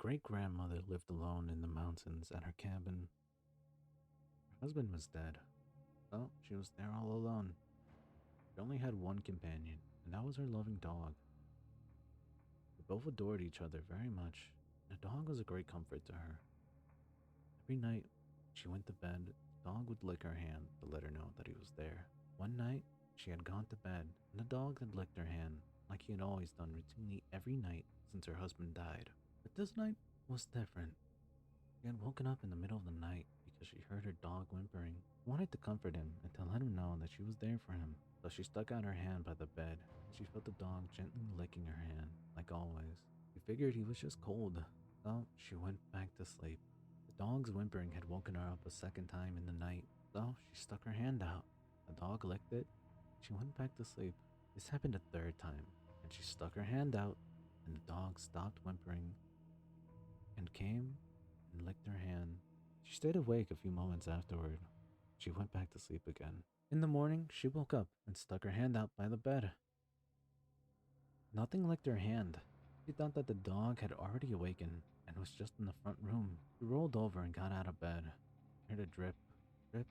great-grandmother lived alone in the mountains at her cabin. Her husband was dead, so she was there all alone. She only had one companion, and that was her loving dog. They both adored each other very much, and the dog was a great comfort to her. Every night, when she went to bed, the dog would lick her hand to let her know that he was there. One night, she had gone to bed, and the dog had licked her hand, like he had always done routinely every night since her husband died. But this night was different. She had woken up in the middle of the night because she heard her dog whimpering. She wanted to comfort him and to let him know that she was there for him. So she stuck out her hand by the bed, and she felt the dog gently licking her hand, like always. She figured he was just cold, so she went back to sleep. The dog's whimpering had woken her up a second time in the night, so she stuck her hand out. The dog licked it. She went back to sleep. This happened a third time, and she stuck her hand out, and the dog stopped whimpering and came and licked her hand. She stayed awake a few moments afterward. She went back to sleep again. In the morning, she woke up and stuck her hand out by the bed. Nothing licked her hand. She thought that the dog had already awakened and was just in the front room. She rolled over and got out of bed. Heard a drip, drip,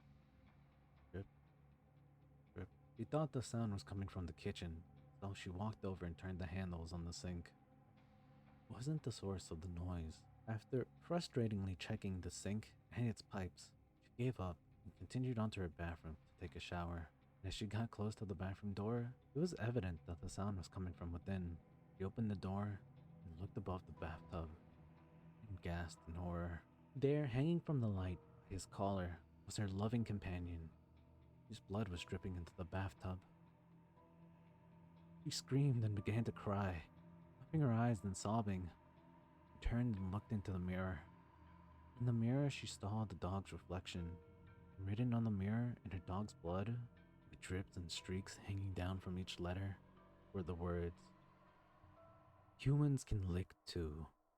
drip, drip. She thought the sound was coming from the kitchen, so she walked over and turned the handles on the sink. It wasn't the source of the noise. After frustratingly checking the sink and its pipes, she gave up and continued onto her bathroom to take a shower. And as she got close to the bathroom door, it was evident that the sound was coming from within. She opened the door and looked above the bathtub and gasped in horror. There, hanging from the light by his collar, was her loving companion, whose blood was dripping into the bathtub. She screamed and began to cry, rubbing her eyes and sobbing. She turned and looked into the mirror. In the mirror, she saw the dog's reflection. And written on the mirror in her dog's blood, with drips and streaks hanging down from each letter, were the words, "Humans can lick too."